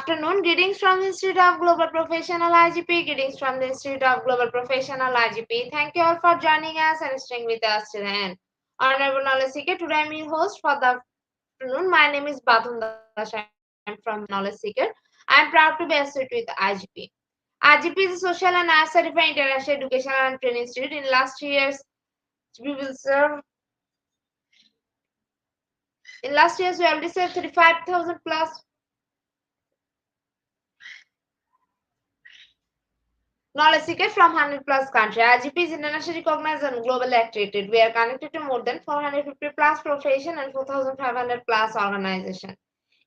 afternoon. Greetings from the Institute of Global Professional IGP. Greetings from the Institute of Global Professional IGP. Thank you all for joining us and staying with us till the end. Honorable Knowledge Seeker, today I'm your host for the afternoon. My name is Badun Dash. I'm from Knowledge Seeker. I'm proud to be associated with IGP. IGP is a social and as certified international educational and training institute. In last 3 years, we will serve. In last years, we already served 35,000 plus knowledge seekers from 100 plus countries. IGP is internationally recognized and globally accredited. We are connected to more than 450 plus profession and 4,500 plus organizations.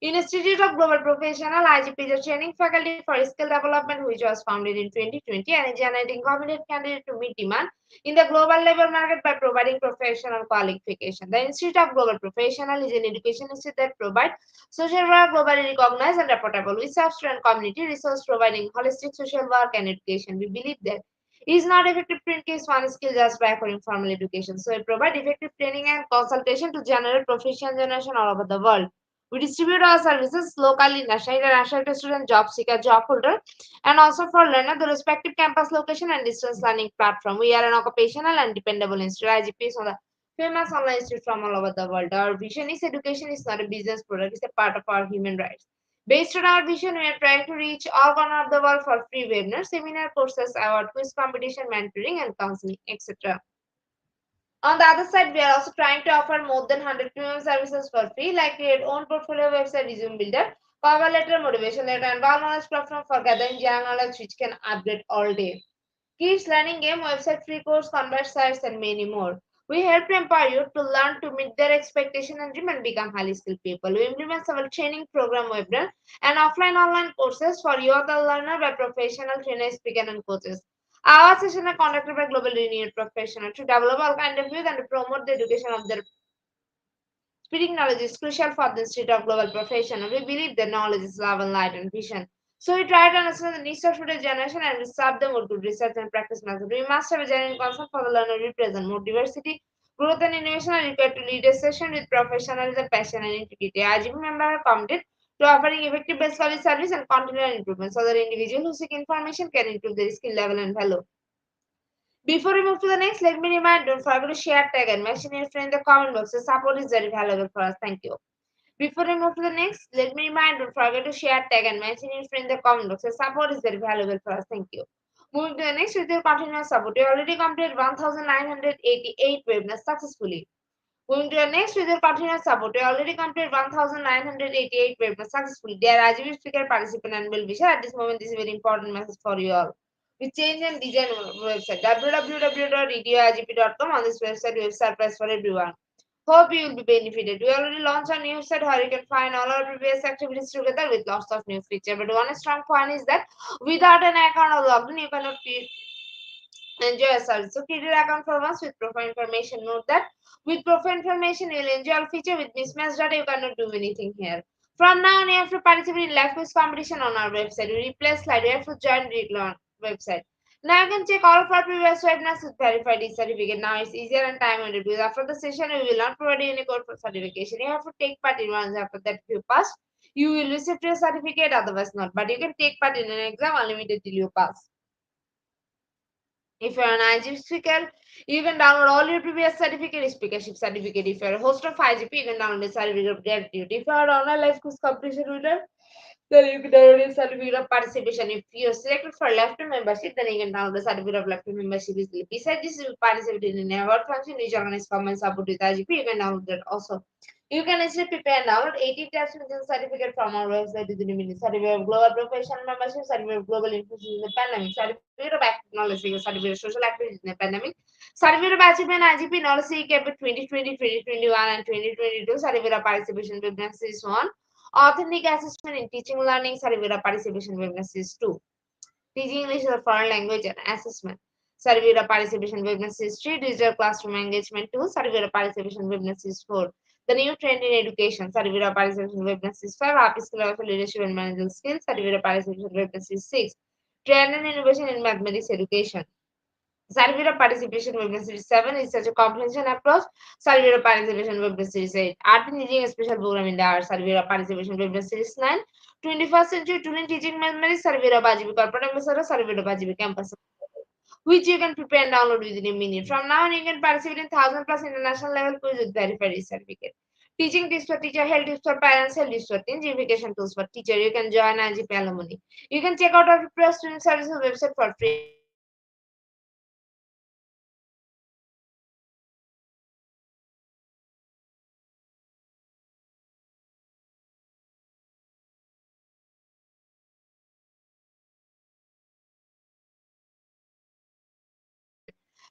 Institute of Global Professional IGP is a training faculty for skill development which was founded in 2020 and is generating competent candidates to meet demand in the global labor market by providing professional qualification. The Institute of Global Professional is an education institute that provides social work globally recognized and reportable. We serve student community resource providing holistic social work and education. We believe that it is not effective to increase one skill just by offering formal education. So we provide effective training and consultation to generate professional generation all over the world. We distribute our services locally, nationally, international to student, job seeker, job holder, and also for learner, the respective campus location and distance learning platform. We are an occupational and dependable institute. IGP is one of the famous online institute from all over the world. Our vision is education is not a business product, it's a part of our human rights. Based on our vision, we are trying to reach all corners of the world for free webinars, seminar courses, award quiz competition, mentoring, and counseling, etc. On the other side, we are also trying to offer more than 100 premium services for free, like create own portfolio website, resume builder, cover letter, motivation letter, and all knowledge platform for gathering general knowledge which can update all day. Kids learning game, website, free course, convert sites, and many more. We help to empower you to learn to meet their expectation and dream and become highly skilled people. We implement several training program, webinar, and offline online courses for you the learner by professional trainers, speakers, and coaches. Our sessions are conducted by global renowned professionals to develop all kind of youth and to promote the education of their speaking knowledge is crucial for the state of global profession. We believe that knowledge is love and light and vision. So we try to understand the needs of today's generation and we serve them with good research and practice methods. We must have a genuine concern for the learner we present. More diversity, growth and innovation are required to lead a session with professionalism, passion and integrity. IGP members are committed to offering effective best quality service and continual improvement so that individuals who seek information can improve their skill level and value. Before we move to the next, let me remind, don't forget to share, tag, and mention your friend in the comment box. The support is very valuable for us. Thank you. Before we move to the next, let me remind, don't forget to share, tag, and mention your friend in the comment box. The support is very valuable for us. Thank you. Moving to the next, with your continuous support, you already completed 1,988 webinars successfully. Moving to the next, with your continuous support, you already completed 1,988 webinars successfully. Dear IGP speaker, participant, and well wisher, at this moment, this is a very important message for you all. We change and design website www.edioigp.com. On this website, we have surprise for everyone. Hope you will be benefited. We already launched a new site where you can find all our previous activities together with lots of new features. But one strong point is that without an account or login, you cannot enjoy a service. So create your account for once with profile information. Note that with profile information, you will enjoy all feature. With mismatched data, you cannot do anything here. From now on, you have to participate in live quiz competition on our website. We replace slide. You have to join regular website. Now you can check all of our previous webinars with verified certificate. Now it's easier and time and reviews. After the session, we will not provide you any code for certification. You have to take part in one. After that, if you pass, you will receive your certificate. Otherwise, not. But you can take part in an exam unlimited till you pass. If you're an IGP speaker, you can download all your previous certificate, speakership certificate. If you're a host of IGP, you can download a certificate of gratitude. If you're an online life quiz competition winner, then you can download a certificate of participation. If you're selected for lifetime membership, then you can download a certificate of lifetime membership easily. Besides this, you participate in an award function which organizes common support with IGP. You can download that also. You can easily prepare and download 80 tabs with the certificate from our website with the limited certificate of global professional membership, certificate of global influence in the pandemic, certificate of active knowledge, certificate of social activities in the pandemic, certificate of achievement IGP knowledge seeker 2020, 2021, and 2022, certificate of participation webinars is 1. Authentic assessment in teaching learning, certificate of participation webinars is 2. Teaching English as a foreign language and assessment. Certificate of participation webinars is 3. Digital classroom engagement 2. Certificate of participation webinars is 4. The new trend in education, certificate of participation webinars is 5. Upskill of leadership and management skills, certificate of participation webinars is 6. Trend and innovation in mathematics education. Survey of Participation Webinar Series 7 is such a comprehensive approach. Survey of Participation Webinar Series 8. Art in Teaching a special program in the art. Survey of Participation Webinar Series 9. 21st Century Student Teaching Memory. Survey of IGP Corporate Ambassador. Survey of IGP Campus, which you can prepare and download within a minute. From now on, you can participate in 1,000 plus international level quiz with verified certificate. Teaching tips for teacher, health tips for parents, health tips for teens, gamification tools for teacher. You can join IGP alumni. You can check out our Press Student Services website for free.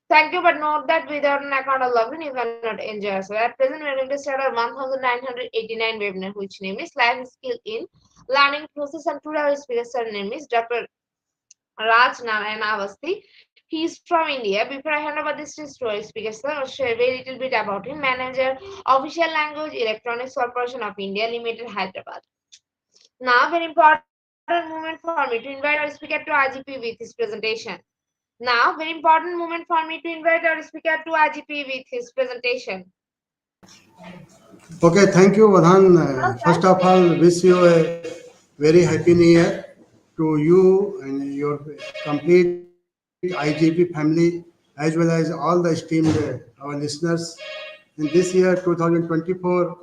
Thank you, but note that without an account or login, you cannot enjoy. So at present, we are going to start our 1989 webinar, which name is Life Skill in Learning Process, and today our speaker name is Dr. Raj Narayan Avasti. He is from India. Before I hand over this to our speaker, sir, I'll share a very little bit about him. Manager, Official Language, Electronics Corporation of India Limited, Hyderabad. Now, very important moment for me to invite our speaker to IGP with his presentation. Now, very important moment for me to invite our speaker to IGP with his presentation. Okay, thank you, Vadhan. First of all, wish you a very happy new year to you and your complete IGP family, as well as all the esteemed our listeners. In this year, 2024,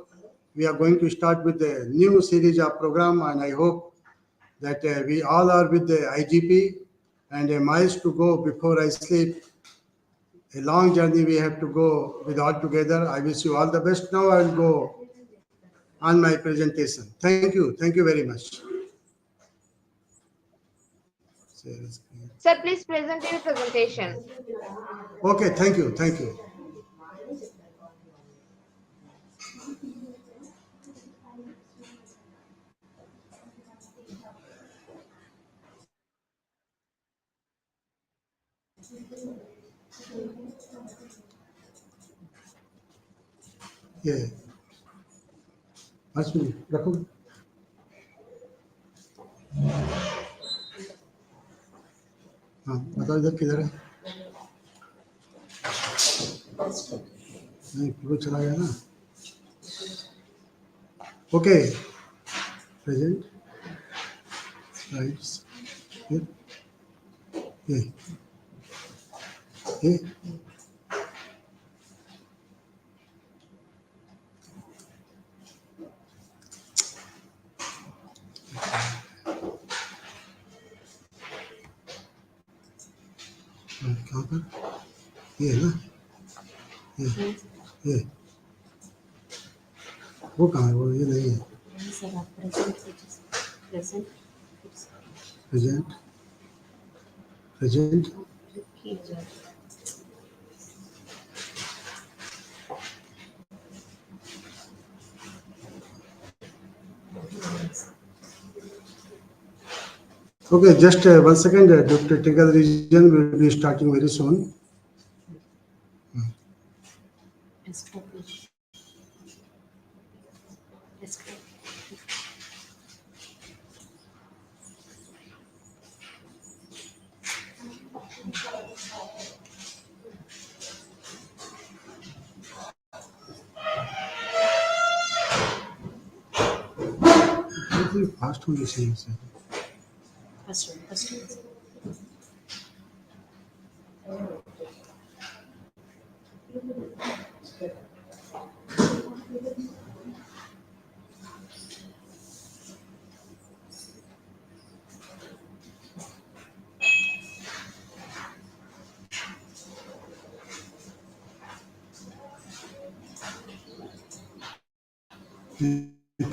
we are going to start with a new series of program, and I hope that we all are with the IGP and a miles to go before I sleep. A long journey we have to go with all together. I wish you all the best. Now I will go on my presentation. Thank you. Thank you very much. Sir, please present your presentation. Okay, thank you. Thank you. Yeah. पाँच minute रखो हाँ बताओ इधर किधर है नहीं वो चला गया ना ओके प्रेजेंट स्लाइड्स ये ये कहाँ पर ये है ना ये वो कहाँ है वो ये नहीं है present present Okay, just 1 second. Due to technical reason, we will be starting very soon. Fast होने चाहिए सर. First one.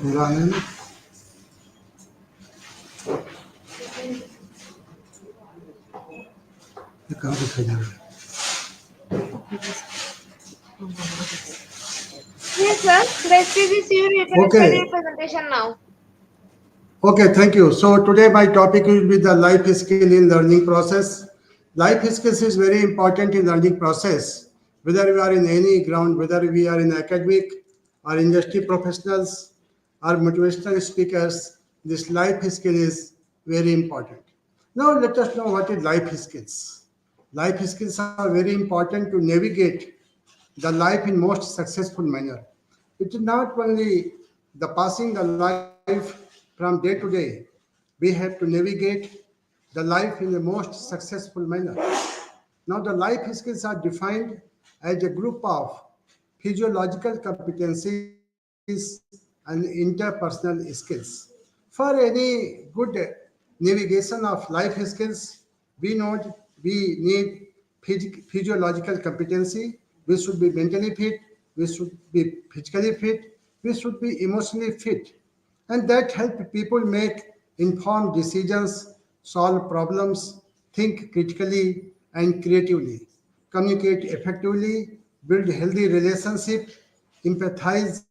पूरा है ना ये कहाँ दिखाई दे रहा है Yes, sir. The stage is you. You can start your presentation now. Okay, thank you. So today my topic will be the life skill in learning process. Life skills is very important in learning process. Whether we are in any ground, whether we are in academic or industry professionals or motivational speakers, this life skill is very important. Now let us know what is life skills. life skills are very important to navigate the life in most successful manner. It is not only the passing the life from day to day. We have to navigate the life in the most successful manner. Now, the life skills are defined as a group of physiological competencies and interpersonal skills. For any good navigation of life skills, we need physiological competency. We should be mentally fit. We should be physically fit. We should be emotionally fit, and that help people make informed decisions, solve problems, think critically and creatively, communicate effectively, build healthy relationship, empathize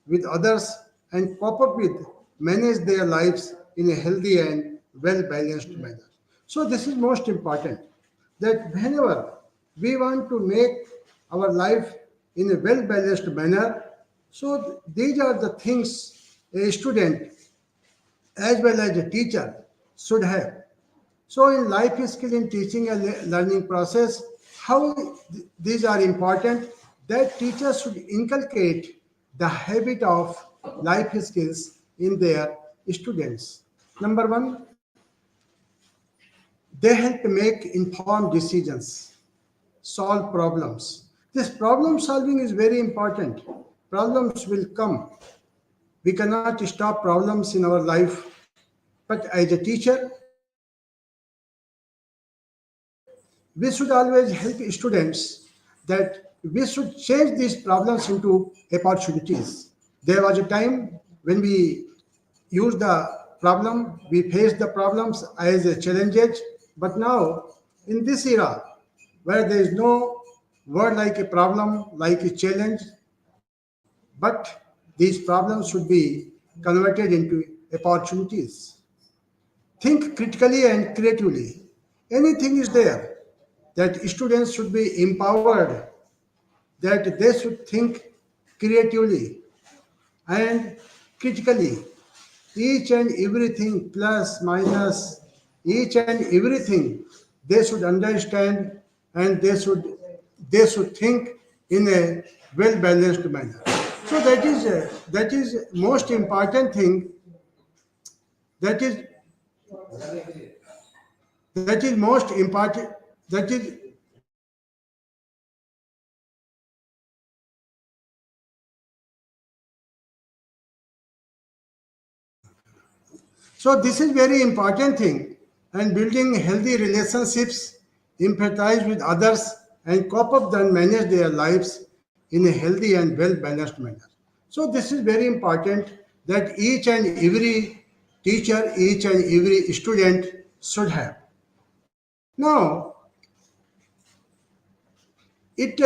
with others, and cope up with, manage their lives in a healthy and well-balanced manner. So this is most important, that whenever we want to make our life in a well-balanced manner, so these are the things a student as well as a teacher should have. So in life skill in teaching and learning process, how these are important, that teachers should inculcate the habit of life skills in their students. Number one, they help make informed decisions, solve problems. This problem solving is very important. Problems will come. We cannot stop problems in our life. But as a teacher, we should always help students that we should change these problems into opportunities. There was a time when we used the problem, we faced the problems as a challenges, but now in this era where there is no word like a problem, like a challenge, but these problems should be converted into opportunities. Think critically and creatively. Anything is there that students should be empowered, that they should think creatively and critically. Each and everything, plus, minus, each and everything, they should understand, and they should think in a well balanced manner. So that is most important thing. That is that is most important. That is So this is very important thing, and building healthy relationships, empathize with others, and cope up and manage their lives in a healthy and well balanced manner. So this is very important, that each and every teacher, each and every student should have. Now, it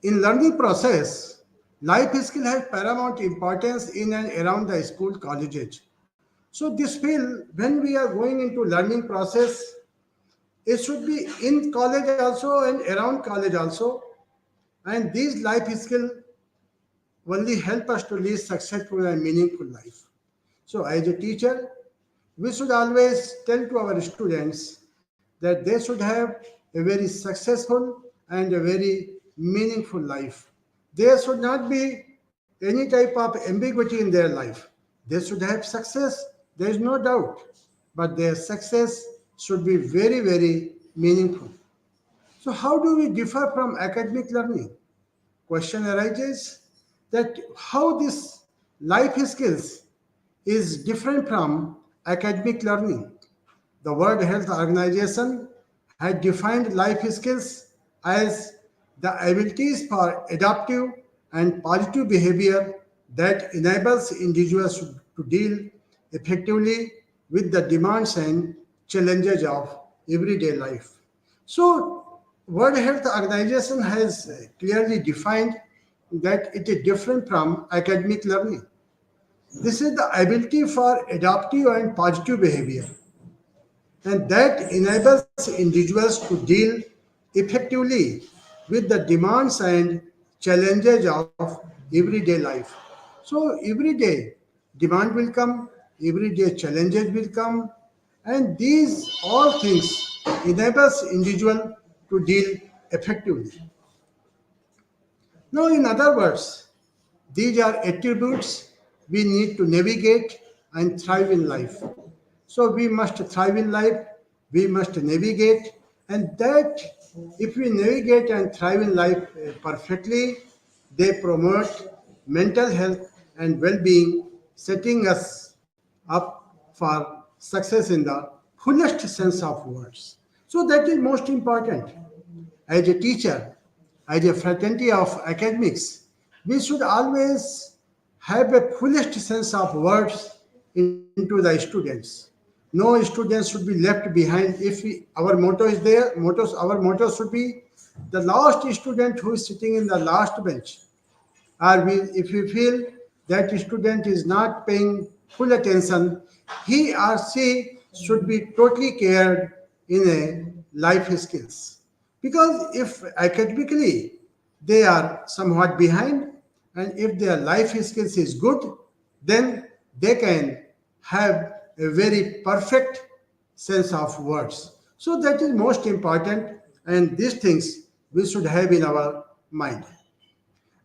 in learning process, life skill has paramount importance in and around the school colleges. So this will, when we are going into learning process, it should be in college also and around college also. And these life skill only help us to lead successful and meaningful life. So as a teacher, we should always tell to our students that they should have a very successful and a very meaningful life. There should not be any type of ambiguity in their life. They should have success, there is no doubt, but their success should be very, very meaningful. So, how do we differ from academic learning? Question arises that how this life skills is different from academic learning. The World Health Organization had defined life skills as the abilities for adaptive and positive behavior that enables individuals to deal effectively with the demands and challenges of everyday life. So, World Health Organization has clearly defined that it is different from academic learning. This is the ability for adaptive and positive behavior, and that enables individuals to deal effectively with the demands and challenges of everyday life. So every day demand will come, every day challenges will come, and these all things enables individual to deal effectively. Now, in other words, these are attributes we need to navigate and thrive in life. So we must thrive in life, we must navigate, and that if we navigate and thrive in life perfectly, they promote mental health and well being, setting us up for success in the fullest sense of words. So that is most important. As a teacher, as a fraternity of academics, we should always have a fullest sense of words into the students. No students should be left behind. Our motto is there, our motto should be the last student who is sitting in the last bench. Or if we feel that student is not paying full attention, he or she should be totally cared in a life skills. Because if academically they are somewhat behind, and if their life skills is good, then they can have a very perfect sense of words. So that is most important, and these things we should have in our mind.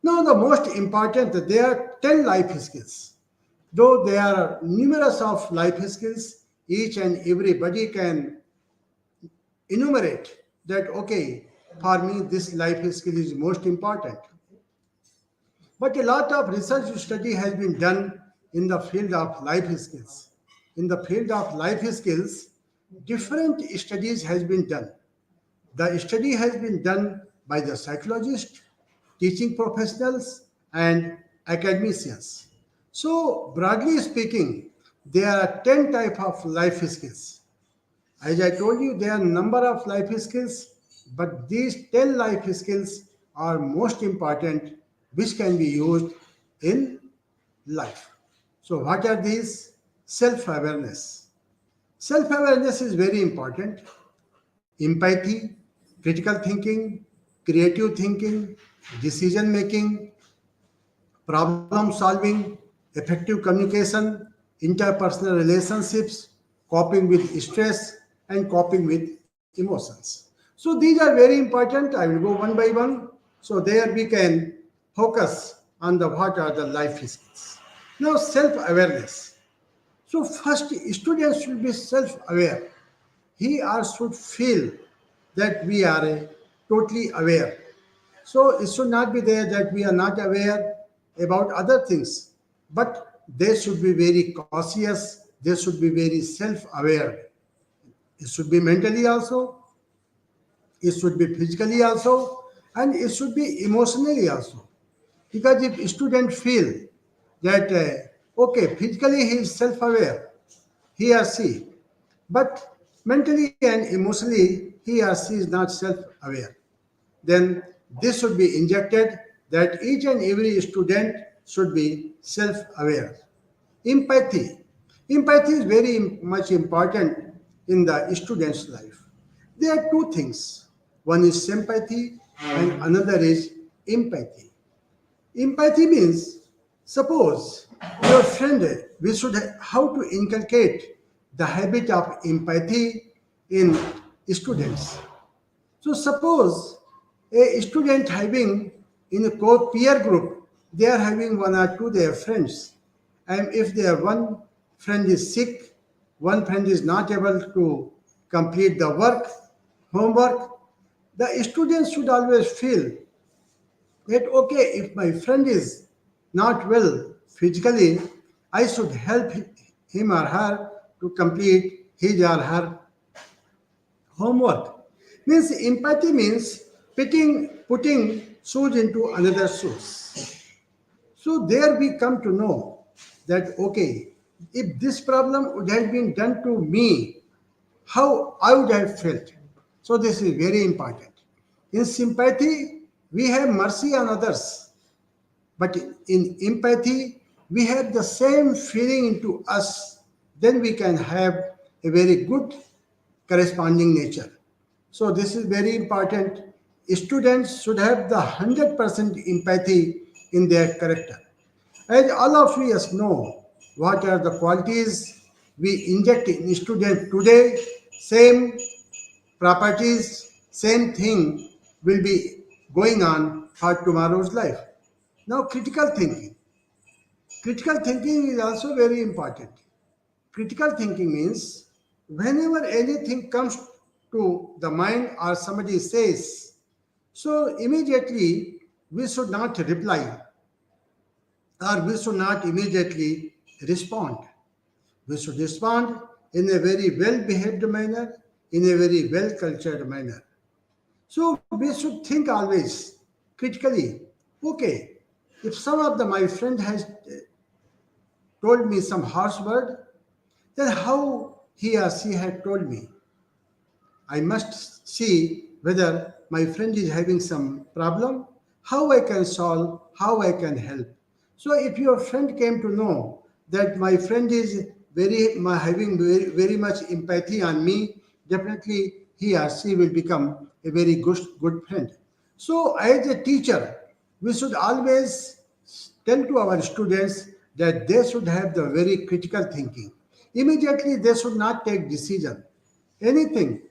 Now, the most important, there are 10 life skills. Though there are numerous of life skills, each and everybody can enumerate that, okay, for me, this life skill is most important. But a lot of research study has been done in the field of life skills. In the field of life skills, different studies has been done. The study has been done by the psychologists, teaching professionals, and academicians. So, broadly speaking, there are 10 type of life skills. As I told you, there are number of life skills, but these 10 life skills are most important, which can be used in life. So, what are these? Self awareness. Self awareness is very important. Empathy, critical thinking, creative thinking, decision making, problem solving, effective communication, interpersonal relationships, coping with stress, and coping with emotions. So these are very important. I will go one by one. So there we can focus on the what are the life skills. Now self-awareness. So first students should be self-aware. He or should feel that we are totally aware. So it should not be there that we are not aware about other things, but they should be very cautious, they should be very self aware. It should be mentally also, it should be physically also, and it should be emotionally also. Because if student feel that, okay, physically he is self aware, he or she, but mentally and emotionally he or she is not self aware, then this should be injected that each and every student should be self-aware. Empathy. Empathy is very much important in the student's life. There are two things. One is sympathy and another is empathy. Empathy means, suppose your friend, we should how to inculcate the habit of empathy in students. So suppose a student having in a peer group, they are having one or two their friends, and if their one friend is sick, one friend is not able to complete the homework, the students should always feel that okay, if my friend is not well physically, I should help him or her to complete his or her homework. Means empathy means putting shoes into another shoes. So there we come to know that okay, if this problem would have been done to me, how I would have felt. So this is very important. In sympathy, we have mercy on others, but in empathy, we have the same feeling into us. Then we can have a very good corresponding nature. So this is very important. Students should have the 100% empathy in their character. As all of us know, what are the qualities we inject in student today, same properties, same thing will be going on for tomorrow's life. Now, critical thinking. Critical thinking is also very important. Critical thinking means whenever anything comes to the mind or somebody says, so immediately we should not reply or we should not immediately respond. We should respond in a very well behaved manner, in a very well cultured manner. So we should think always critically, okay, if some of my friend has told me some harsh word, then how he or she had told me. I must see whether my friend is having some problem, how I can solve, how I can help. So if your friend came to know that my friend is having very much empathy on me, definitely he or she will become a very good friend. So as a teacher, we should always tell to our students that they should have the very critical thinking. Immediately they should not take decision. Anything,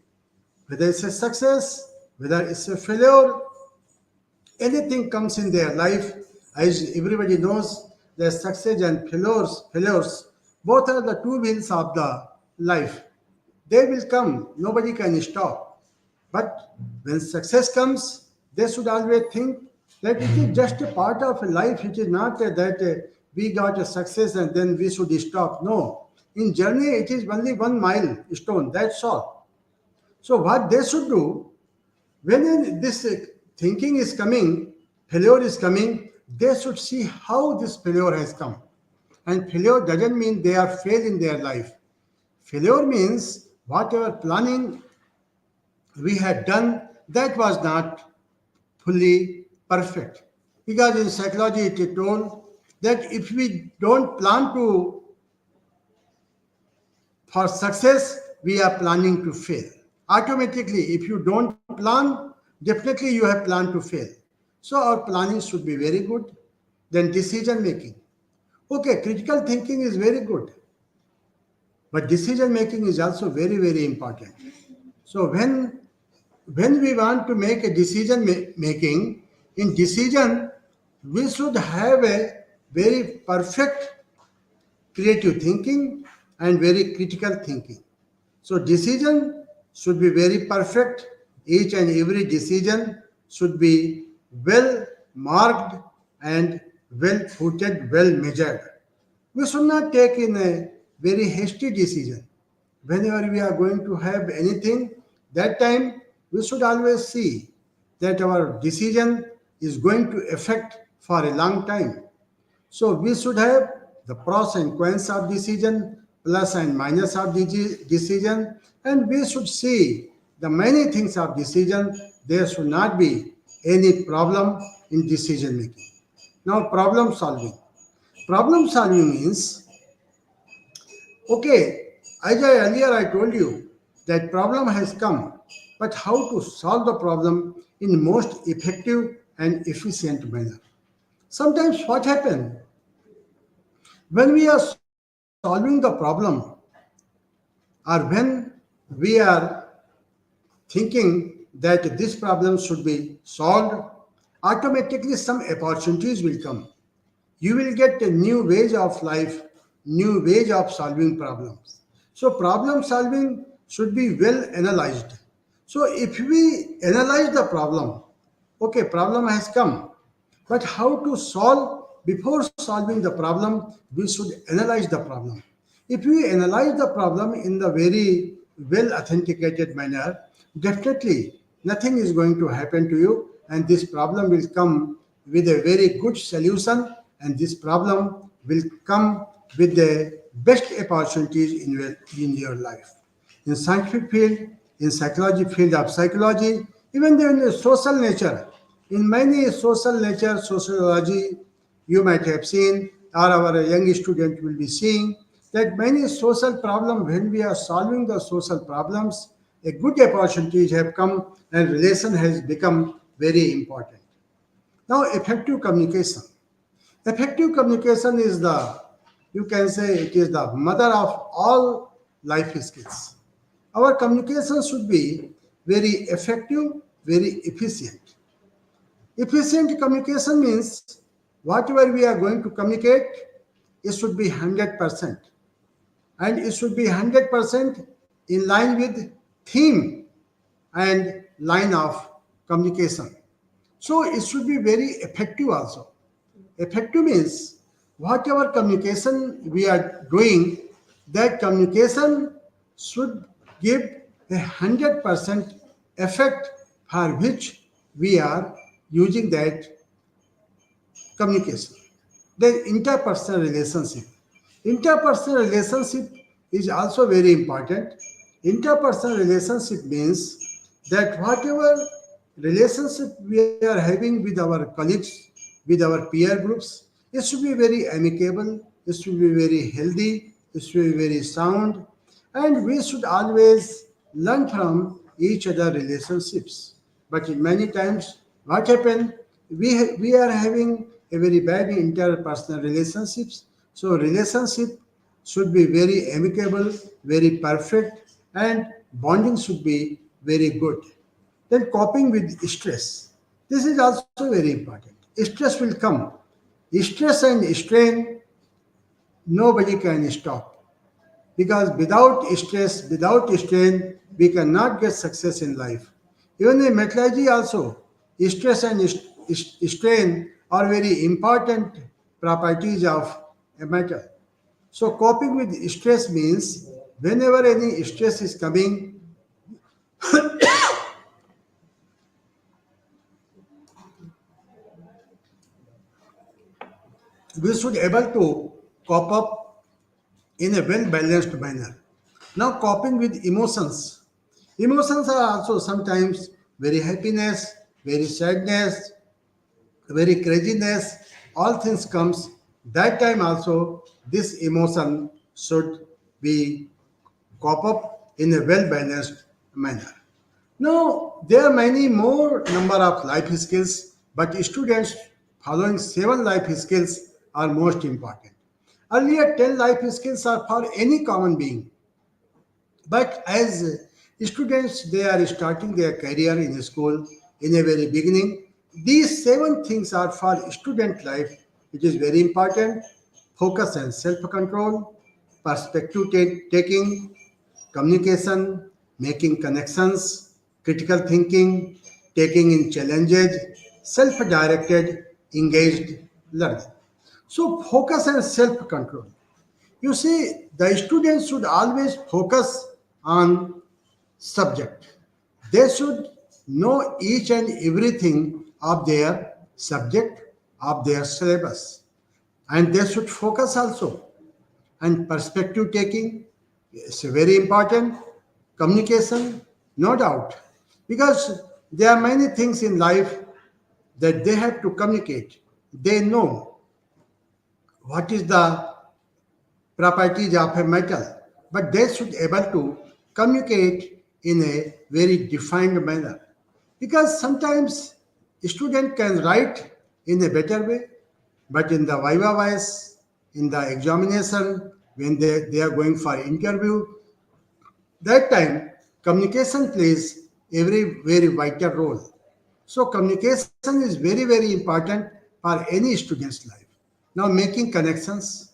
whether it's a success, whether it's a failure, anything comes in their life, as everybody knows, the success and failures, both are the two wheels of the life. They will come, nobody can stop. But when success comes, they should always think that it is just a part of life. It is not that we got a success and then we should stop. No. In journey, it is only 1 milestone. That's all. So what they should do, when this thinking is coming, failure is coming, they should see how this failure has come. And failure doesn't mean they are failed in their life. Failure means whatever planning we had done, that was not fully perfect. Because in psychology it is told that if we don't plan for success, we are planning to fail. Automatically, if you don't plan, definitely you have planned to fail. So our planning should be very good. Then decision making. Okay, critical thinking is very good, but decision making is also very, very important. So when we want to make a decision making, in decision, we should have a very perfect creative thinking and very critical thinking. So decision should be very perfect. Each and every decision should be well marked and well footed, well measured. We should not take in a very hasty decision. Whenever we are going to have anything, that time we should always see that our decision is going to affect for a long time. So we should have the pros and cons of decision, plus and minus of decision, and we should see the many things of decision. There should not be any problem in decision making. Now, problem solving. Problem solving means, okay, as earlier I told you that problem has come, but how to solve the problem in most effective and efficient manner. Sometimes what happens when we are solving the problem or when we are thinking that this problem should be solved, automatically some opportunities will come. You will get a new ways of life, new ways of solving problems. So problem solving should be well analyzed. So if we analyze the problem, okay, problem has come, but how to solve, before solving the problem, we should analyze the problem. If we analyze the problem in the very well authenticated manner, definitely nothing is going to happen to you, and this problem will come with a very good solution, and this problem will come with the best opportunities in your life. In scientific field, in psychology field of psychology, even in the social nature, in many social nature, sociology, you might have seen, or our young student will be seeing, that many social problems, when we are solving the social problems, a good opportunities have come and relation has become very important. Now, effective communication. Effective communication is you can say it is the mother of all life skills. Our communication should be very effective, very efficient. Efficient communication means whatever we are going to communicate, it should be 100%. And it should be 100% in line with theme and line of communication. So it should be very effective also. Effective means whatever communication we are doing, that communication should give 100% effect for which we are using that communication. Then interpersonal relationship. Interpersonal relationship is also very important. Interpersonal relationship means that whatever relationship we are having with our colleagues, with our peer groups, it should be very amicable, it should be very healthy, it should be very sound, and we should always learn from each other relationships. But many times, what happens? We are having a very bad interpersonal relationships. So relationship should be very amicable, very perfect, and bonding should be very good. Then coping with stress. This is also very important. Stress will come. Stress and strain, nobody can stop. Because without stress, without strain, we cannot get success in life. Even in metallurgy also, stress and strain are very important properties of a metal. So coping with stress means whenever any stress is coming, we should able to cope up in a well balanced manner. Now coping with emotions. Emotions are also sometimes very happiness, very sadness, very craziness, all things comes. That time also this emotion should be cope up in a well balanced manner. Now, there are many more number of life skills, but students following 7 life skills are most important. Earlier, 10 life skills are for any common being, but as students, they are starting their career in school in a very beginning. These 7 things are for student life, which is very important. Focus and self-control, perspective taking, communication, making connections, critical thinking, taking in challenges, self-directed, engaged learning. So focus and self-control. You see, the students should always focus on subject. They should know each and everything of their subject, of their syllabus. And they should focus also. And perspective taking is very important. Communication, no doubt. Because there are many things in life that they have to communicate. They know what is the properties of a metal, but they should able to communicate in a very defined manner. Because sometimes a student can write in a better way, but in the viva voice, in the examination, when they are going for interview, that time communication plays a very vital role. So communication is very important for any student's life. Now making connections,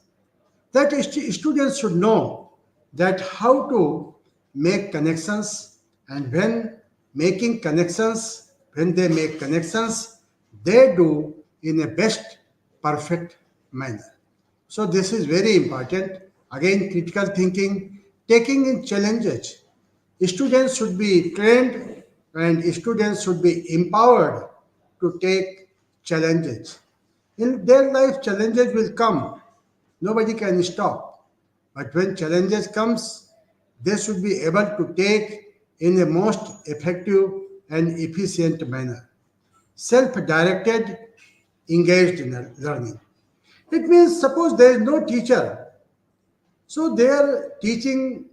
that students should know that how to make connections, and when they make connections, they do in a best perfect manner. So this is very important. Again, critical thinking, taking in challenges. Students should be trained and students should be empowered to take challenges. In their life, challenges will come. Nobody can stop. But when challenges comes, they should be able to take in a most effective and efficient manner. Self-directed, engaged learning. It means suppose there is no teacher, so their teaching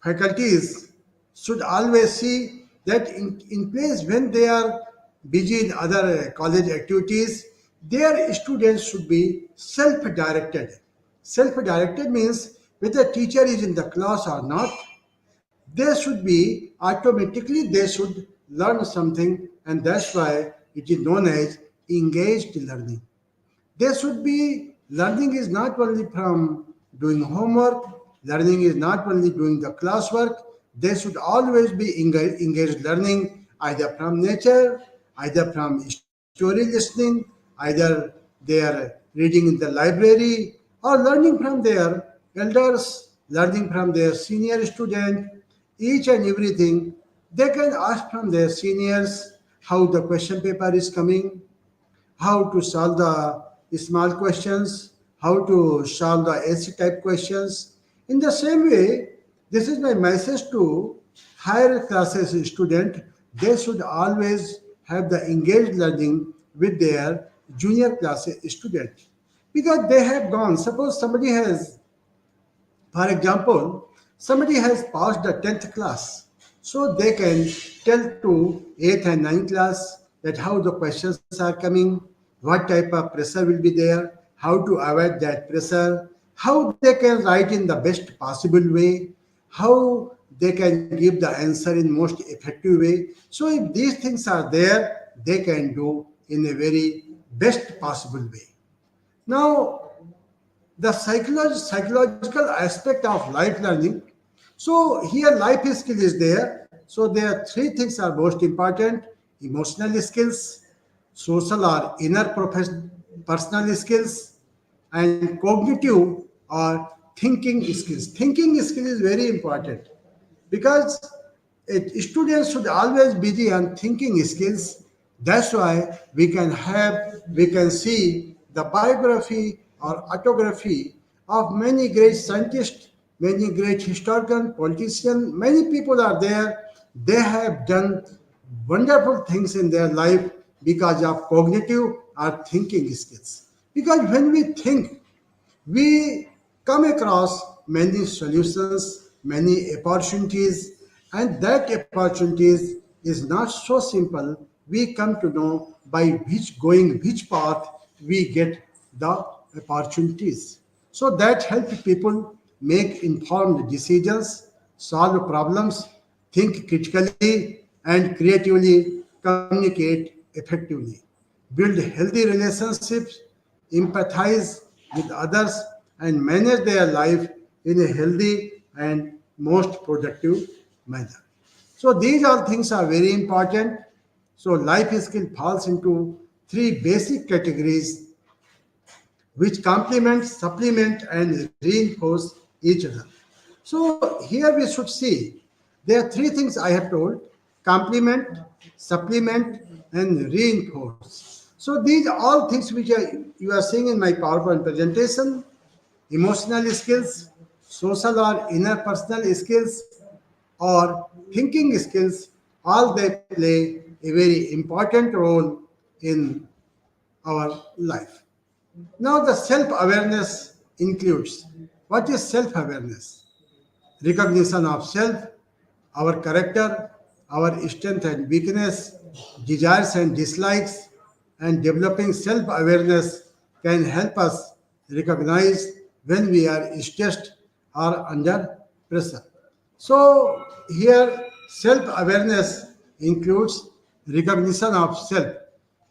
faculties should always see that in place when they are busy in other college activities, their students should be self-directed. Self-directed means whether teacher is in the class or not, they should be automatically, they should learn something, and that's why it is known as engaged learning. There should be learning is not only from doing homework, learning is not only doing the classwork, there should always be engaged learning either from nature, either from story listening, either they are reading in the library, or learning from their elders, learning from their senior student, each and everything. They can ask from their seniors how the question paper is coming, how to solve the small questions, how to solve the AC type questions. In the same way, this is my message to higher classes student. They should always have the engaged learning with their junior class student because they have gone. Suppose somebody has, for example, somebody has passed the 10th class, so they can tell to 8th and 9th class that how the questions are coming, what type of pressure will be there, how to avoid that pressure, how they can write in the best possible way, how they can give the answer in most effective way. So if these things are there, they can do in a very best possible way. Now, the psychological aspect of life learning. So here life skill is there. So there are three things are most important: emotional skills, social or personal skills, and cognitive or thinking skills. Thinking skill is very important because students should always be busy on thinking skills. That's why we can see the biography or autography of many great scientists, many great historians, politicians. Many people are there. They have done wonderful things in their life because of cognitive or thinking skills. Because when we think, we come across many solutions, many opportunities, and that opportunities is not so simple. We come to know by which path we get the opportunities. So that helps people make informed decisions, solve problems, think critically, and creatively communicate effectively, build healthy relationships, empathize with others, and manage their life in a healthy and most productive manner. So these all things are very important. So life skill falls into three basic categories which complement, supplement, and reinforce each other. So here we should see there are three things I have told: complement, supplement, and reinforce. So these are all things which you are seeing in my PowerPoint presentation: emotional skills, social or inner personal skills, or thinking skills, all they play a very important role in our life. Now, the self awareness includes what is self awareness? Recognition of self, our character, our strength and weakness, desires and dislikes, and developing self awareness can help us recognize when we are stressed or under pressure. So, here self awareness includes recognition of self.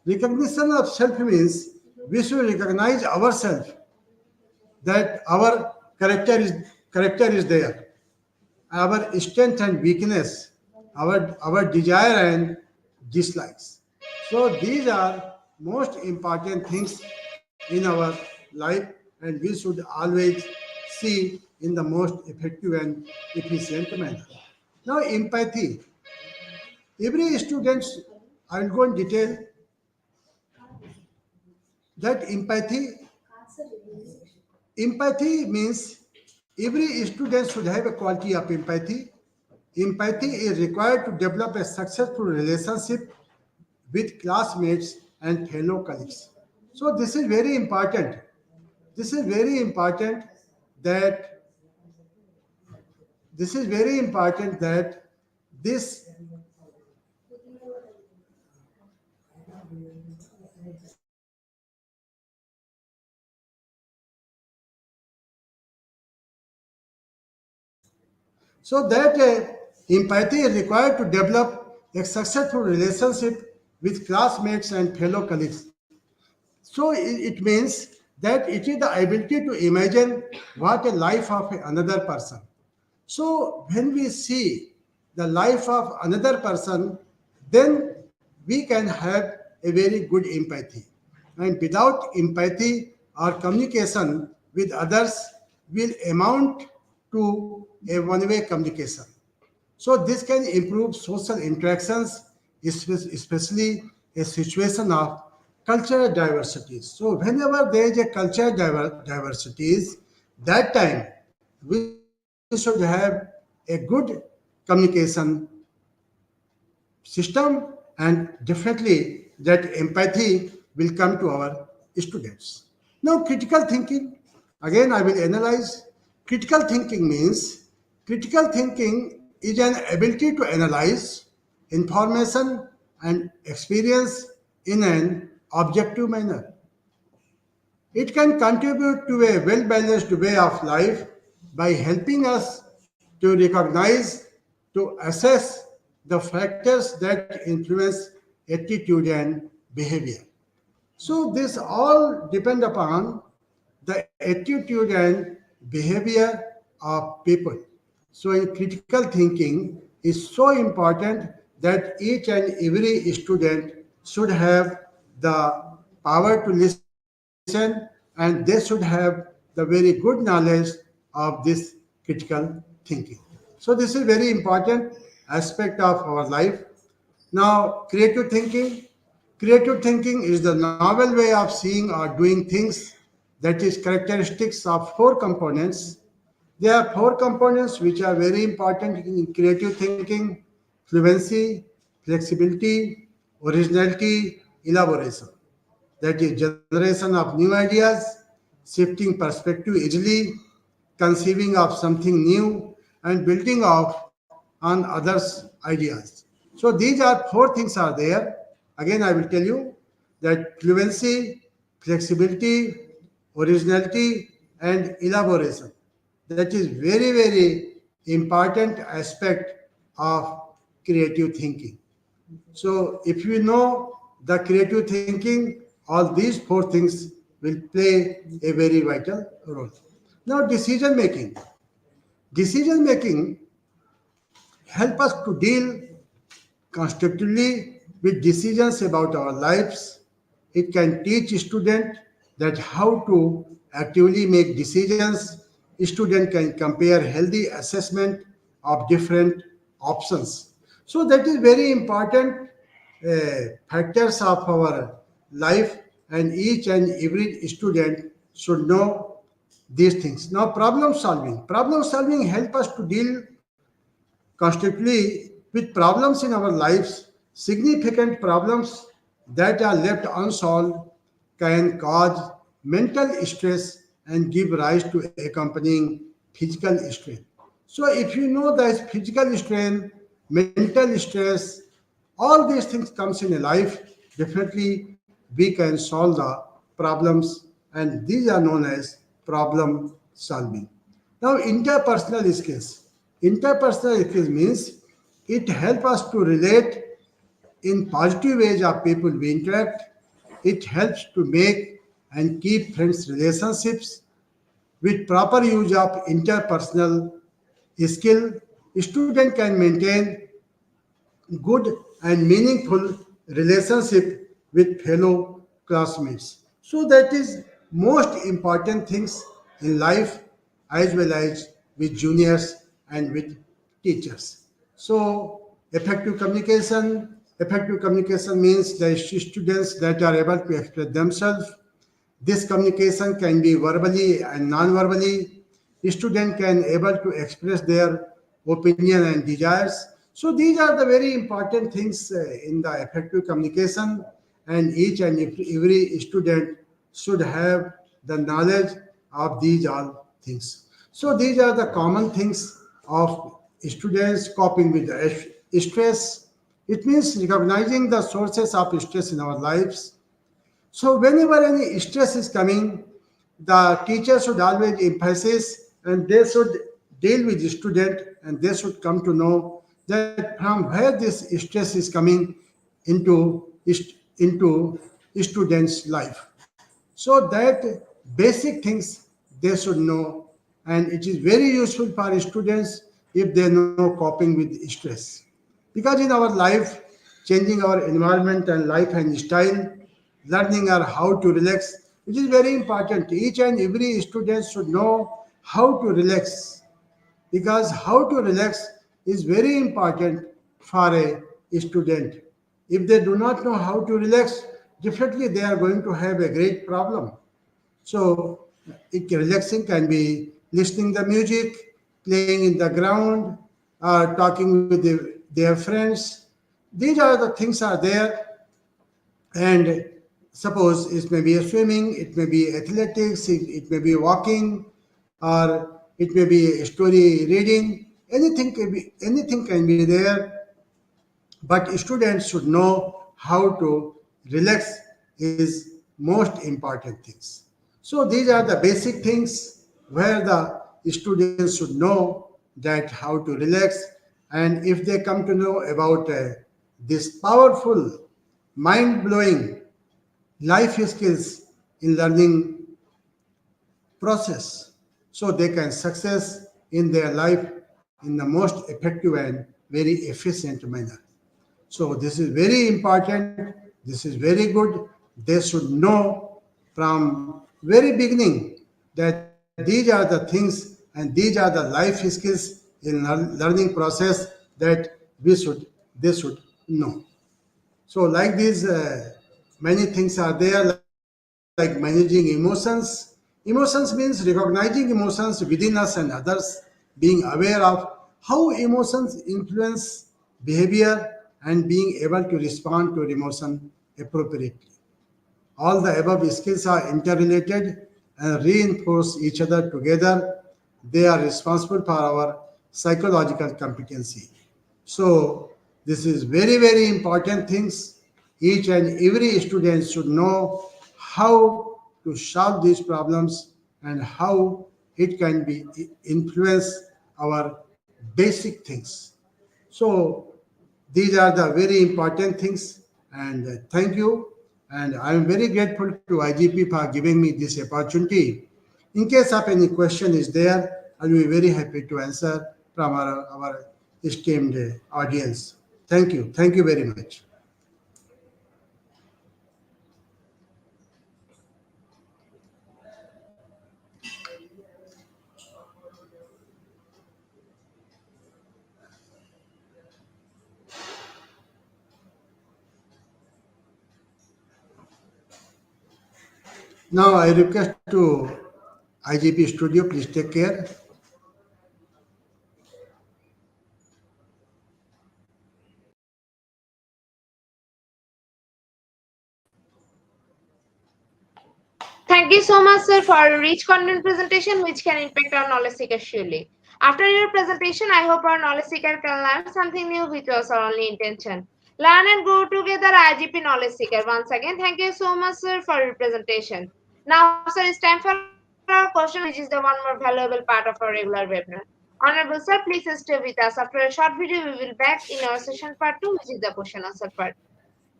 Recognition of self means we should recognize ourselves that our character is there, our strength and weakness, our desire and dislikes. So these are most important things in our life, and we should always see in the most effective and efficient manner. Now, empathy. Every student, I will go in detail that empathy means every student should have a quality of empathy. Empathy is required to develop a successful relationship with classmates and fellow colleagues. So this is very important. This is very important that this is very important that this so that Empathy is required to develop a successful relationship with classmates and fellow colleagues. So it means that it is the ability to imagine what a life of another person. So when we see the life of another person, then we can have a very good empathy. And without empathy, our communication with others will amount to a one-way communication. So this can improve social interactions, especially a situation of cultural diversities. So whenever there is a cultural diversities, that time we should have a good communication system, and definitely that empathy will come to our students. Now, critical thinking, again, I will analyze. Critical thinking means critical thinking is an ability to analyze information and experience in an objective manner. It can contribute to a well balanced way of life by helping us to recognize, to assess the factors that influence attitude and behavior. So, this all depend upon the attitude and behavior of people. So, in critical thinking is so important that each and every student should have the power to listen, and they should have the very good knowledge of this critical thinking. So, this is very important aspect of our life. Now, creative thinking. Creative thinking is the novel way of seeing or doing things that is characteristics of four components. There are four components which are very important in creative thinking: fluency, flexibility, originality, elaboration. That is generation of new ideas, shifting perspective easily, conceiving of something new, and building off on others' ideas. So these are four things are there. Again, I will tell you that fluency, flexibility, originality, and elaboration. That is very, very important aspect of creative thinking. So if you know the creative thinking, all these four things will play a very vital role. Now, decision making. Decision making help us to deal constructively with decisions about our lives. It can teach student that how to actively make decisions. Student can compare healthy assessment of different options. So that is very important factors of our life, and each and every student should know these things. Now, problem solving. Problem solving help us to deal constantly with problems in our lives. Significant problems that are left unsolved can cause mental stress and give rise to accompanying physical strain. So, if you know that physical strain, mental stress, all these things comes in a life, definitely we can solve the problems, and these are known as problem solving. Now, interpersonal skills. Interpersonal skills means it helps us to relate in positive ways of people we interact. It helps to make and keep friends relationships. With proper use of interpersonal skill, student can maintain good and meaningful relationship with fellow classmates. So that is most important things in life, as well as with juniors and with teachers. So effective communication means the students that are able to express themselves. This communication can be verbally and non-verbally. Student can able to express their opinion and desires. So these are the very important things in the effective communication, and each and every student should have the knowledge of these all things. So these are the common things of students coping with the stress. It means recognizing the sources of stress in our lives. So whenever any stress is coming, the teacher should always emphasize, and they should deal with the student, and they should come to know that from where this stress is coming into students' life. So that basic things they should know, and it is very useful for students if they know coping with stress. Because in our life, changing our environment and life and style, learning or how to relax, it is very important. Each and every student should know how to relax, because how to relax is very important for a student. If they do not know how to relax, definitely they are going to have a great problem. So relaxing can be listening the music, playing in the ground, or talking with their friends. These are the things are there, and suppose it may be a swimming, it may be athletics, it may be walking, or it may be a story reading. Anything can be there, but students should know how to relax is most important things. So these are the basic things where the students should know that how to relax, and if they come to know about this powerful, mind-blowing life skills in learning process, so they can success in their life in the most effective and very efficient manner. So this is very important. This is very good. They should know from very beginning that these are the things and these are the life skills in learning process that they should know. So like these, many things are there like managing emotions. Emotions means recognizing emotions within us and others, being aware of how emotions influence behavior, and being able to respond to emotion appropriately. All the above skills are interrelated and reinforce each other together. They are responsible for our psychological competency. So this is very, very important things. Each and every student should know how to solve these problems and how it can be influence our basic things. So these are the very important things, and thank you. And I am very grateful to IGP for giving me this opportunity. In case of any question is there, I will be very happy to answer from our esteemed audience. Thank you. Thank you very much. Now I request to IGP Studio, please take care. Thank you so much, sir, for a rich content presentation which can impact our knowledge seeker surely. After your presentation, I hope our knowledge seeker can learn something new with your only intention. Learn and grow together, IGP Knowledge Seeker. Once again, thank you so much, sir, for your presentation. Now, sir, it's time for our question, which is the one more valuable part of our regular webinar. Honorable sir, please stay with us. After a short video, we will back in our session part 2, which is the question answer part.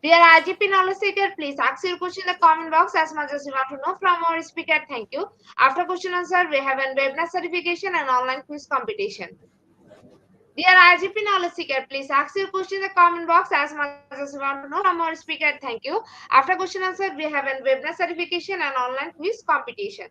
Dear IGP Knowledge Seeker, please ask your question in the comment box as much as you want to know from our speaker. Thank you. After question answer, we have a webinar certification and online quiz competition. Dear IGP Knowledge Seeker, please ask your question in the comment box as much as you want to know from our speaker. Thank you. After question answer, we have a webinar certification and online quiz competition.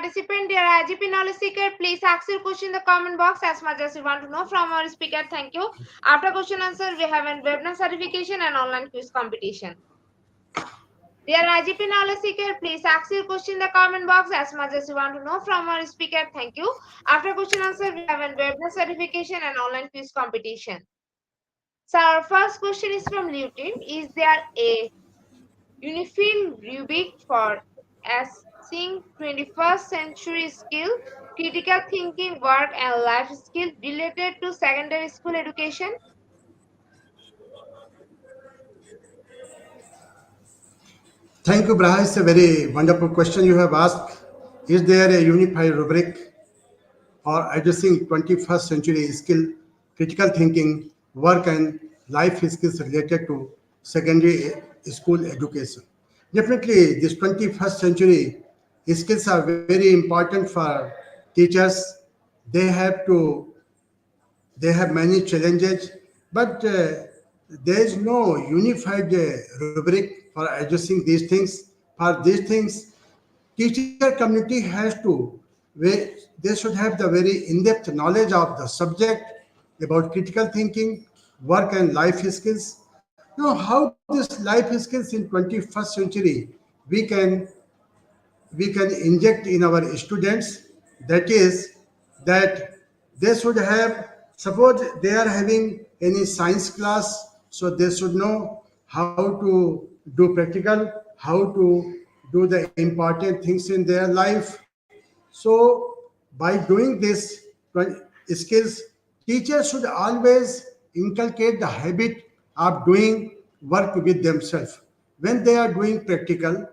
participant, dear IGP knowledge seeker, please ask your question in the comment box as much as you want to know from our speaker. Thank you. After question answer, we have a webinar certification and online quiz competition. Dear IGP knowledge seeker, please ask your question in the comment box as much as you want to know from our speaker. Thank you. After question answer, we have a webinar certification and online quiz competition. So our first question is from Lutin. Is there a unified rubric for assessing 21st century skill, critical thinking, work and life skill related to secondary school education? Thank you, Braha. It's a very wonderful question you have asked. Is there a unified rubric for addressing 21st century skill, critical thinking, work and life skills related to secondary school education? Definitely, this 21st century skills are very important for teachers. They have to they have many challenges, but there is no unified rubric for addressing these things. For these things, teacher community has to, they should have the very in-depth knowledge of the subject about critical thinking, work and life skills. Now, how this life skills in 21st century we can we can inject in our students, that is that they should have, suppose they are having any science class, so they should know how to do practical, how to do the important things in their life. So by doing this skills, teachers should always inculcate the habit of doing work with themselves when they are doing practical.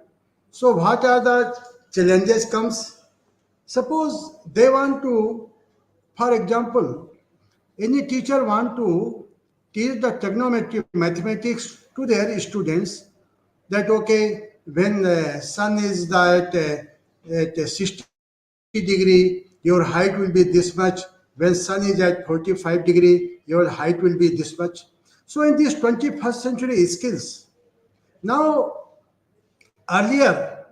So what are the challenges comes? Suppose they want to, for example, any teacher want to teach the trigonometry mathematics to their students, that okay, when the sun is at 60 degree, your height will be this much. When sun is at 45-degree, your height will be this much. So in these 21st century skills, now earlier,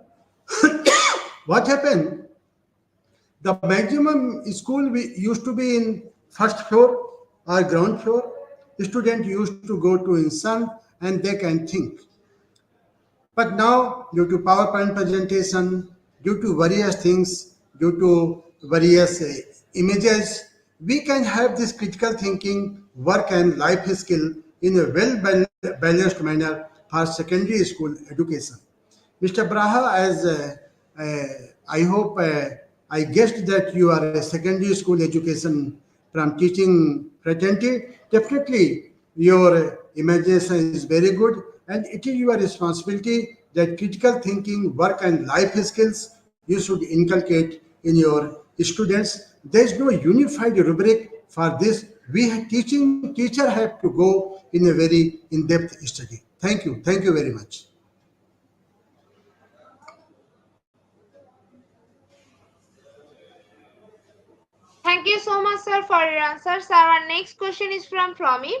what happened? The maximum school we used to be in first floor or ground floor. Student used to go to in sun and they can think. But now, due to PowerPoint presentation, due to various things, due to various images, we can have this critical thinking, work and life skill in a well-balanced manner for secondary school education. Mr. Braha, as I hope I guessed that you are a secondary school education from teaching fraternity, definitely your imagination is very good, and it is your responsibility that critical thinking, work and life skills you should inculcate in your students. There is no unified rubric for this. Teacher have to go in a very in-depth study. Thank you very much. Thank you so much, sir, for your answers. Sir, our next question is from Promi.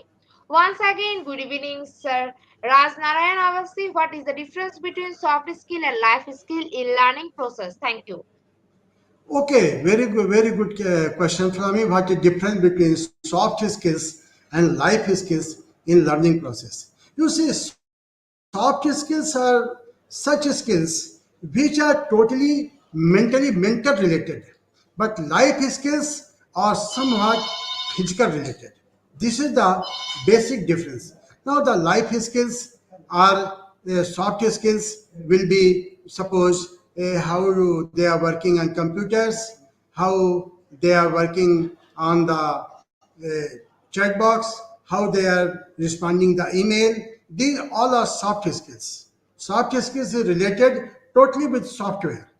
Once again, good evening, sir. Raj Narayan Avasi, what is the difference between soft skill and life skill in learning process? Thank you. Okay, very good question from me. What is the difference between soft skills and life skills in learning process? You see, soft skills are such skills which are totally mental related, but life skills are somewhat physical related. This is the basic difference. Now, the life skills are soft skills will be, suppose they are working on computers, how they are working on the chat box, how they are responding the email. These all are soft skills. Soft skills is related totally with software,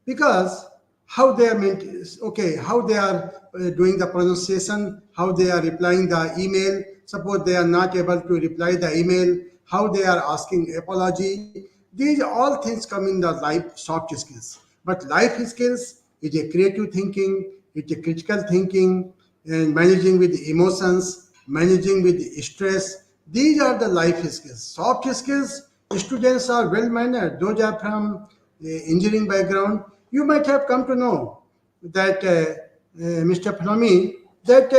because how they are meant, okay, how they are doing the pronunciation, how they are replying the email. Suppose they are not able to reply the email, how they are asking apology. These all things come in the life soft skills. But life skills is a creative thinking, it's a critical thinking, and managing with emotions, managing with stress. These are the life skills. Soft skills, students are well mannered. Those are from engineering background. You might have come to know that Mr. Plummy, that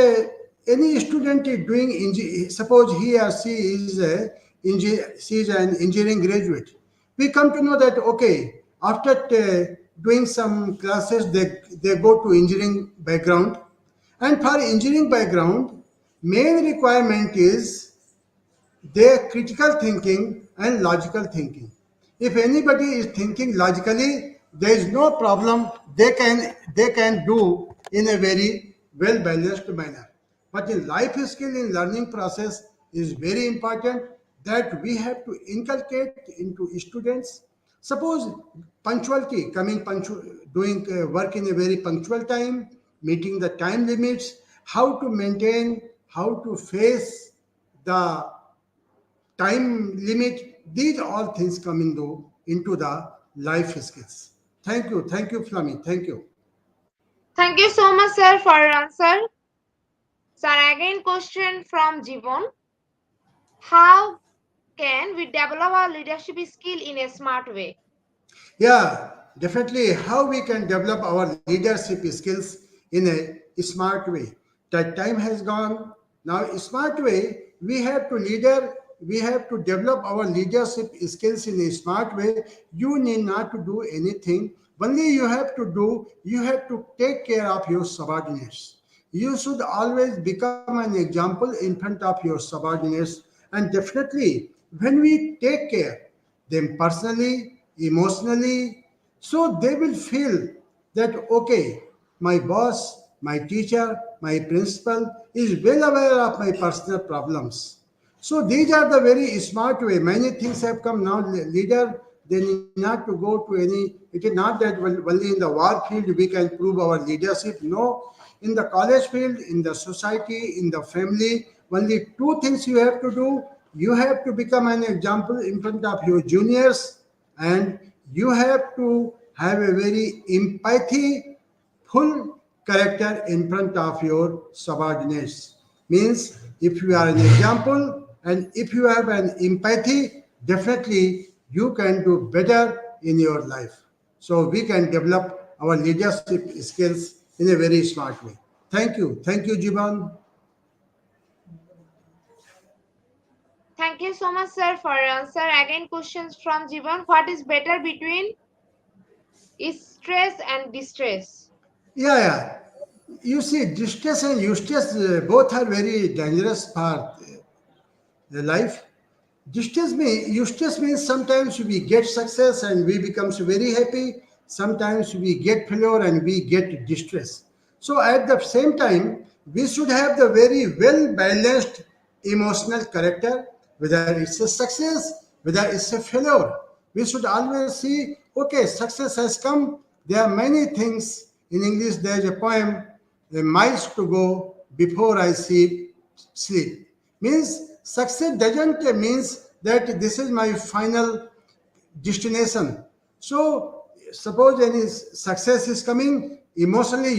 any student is doing, suppose he or she is she is an engineering graduate. We come to know that okay, after doing some classes, they go to engineering background, and for engineering background, main requirement is their critical thinking and logical thinking. If anybody is thinking logically, there is no problem. They can do in a very well balanced manner. But in life skill in learning process is very important that we have to inculcate into students. Suppose punctuality, coming punctual, doing work in a very punctual time, meeting the time limits, how to maintain, how to face the time limit, these all things come into the life skills. Thank you, Flami, thank you. Thank you so much, sir, for your answer. Sir, again question from Jivon. How can we develop our leadership skill in a smart way? Yeah, definitely how we can develop our leadership skills in a smart way. That time has gone. Now, smart way, we have to develop our leadership skills in a smart way. You need not to do anything. Only you have to take care of your subordinates. You should always become an example in front of your subordinates. And definitely, when we take care, them personally, emotionally, so they will feel that okay, my boss, my teacher, my principal is well aware of my personal problems. So these are the very smart way. Many things have come now. Leader, they need not to go to any. It is not that only in the war field we can prove our leadership. No, in the college field, in the society, in the family, only two things you have to do. You have to become an example in front of your juniors, and you have to have a very empathy full character in front of your subordinates. Means if you are an example and if you have an empathy, definitely you can do better in your life. So we can develop our leadership skills in a very smart way. Thank you, Jiban. Thank you so much, sir, for your answer. Again, questions from Jivon. What is better between stress and distress? Yeah. You see, distress and eustress both are very dangerous for life. Eustress means sometimes we get success and we becomes very happy. Sometimes we get failure and we get distress. So at the same time, we should have the very well balanced emotional character, whether it's a success, whether it's a failure. We should always see, okay, success has come. There are many things. In English, there's a poem, a miles to go before I see sleep. Means success doesn't means that this is my final destination. So suppose any success is coming, emotionally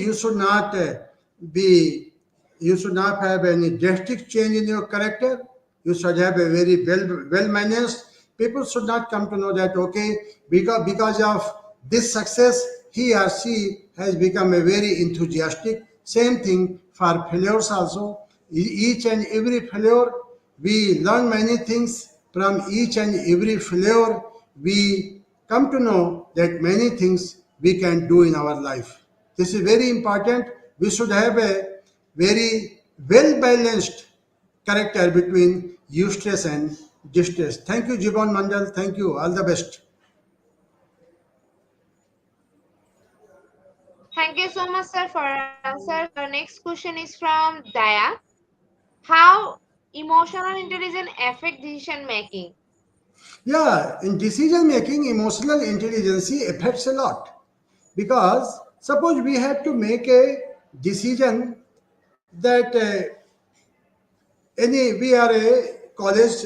be you should not have any drastic change in your character. You should have a very well managed. People should not come to know that okay, because of this success, he or she has become a very enthusiastic. Same thing for failures also. Each and every failure, we learn many things from each and every failure. We come to know that many things we can do in our life. This is very important. We should have a very well balanced character between eustress and distress. Thank you, Jibon Mandal. Thank you. All the best. Thank you so much, sir, for your answer. The next question is from Daya. How emotional intelligence affect decision making? Yeah, in decision making, emotional intelligence affects a lot because suppose we have to make a decision that any we are a college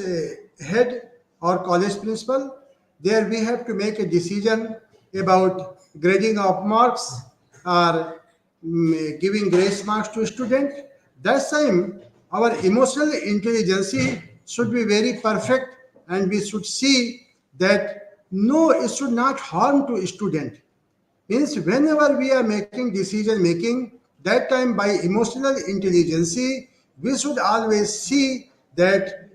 head or college principal, there we have to make a decision about grading of marks or giving grace marks to student. That time our emotional intelligence should be very perfect, and we should see that no, it should not harm to student. Means whenever we are making decision making, that time by emotional intelligence, we should always see that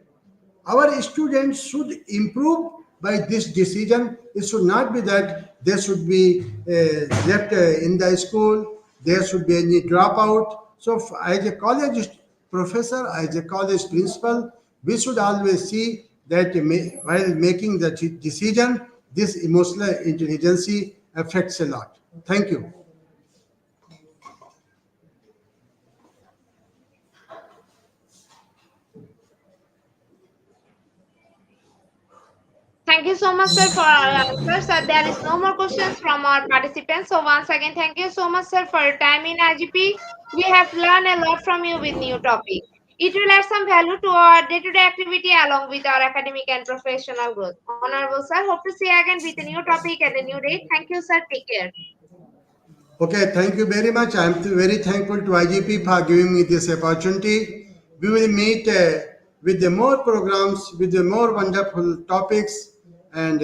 our students should improve by this decision. It should not be that they should be left in the school, there should be any dropout. So, as a college professor, as a college principal, we should always see that while making the decision, this emotional intelligence affects a lot. Thank you. Thank you so much, sir, for our answers. There is no more questions from our participants. So once again, thank you so much, sir, for your time in IGP. We have learned a lot from you with new topic. It will add some value to our day-to-day activity along with our academic and professional growth. Honorable sir, hope to see you again with a new topic and a new date. Thank you, sir. Take care. Okay, thank you very much. I am very thankful to IGP for giving me this opportunity. We will meet with the more programs, with the more wonderful topics, and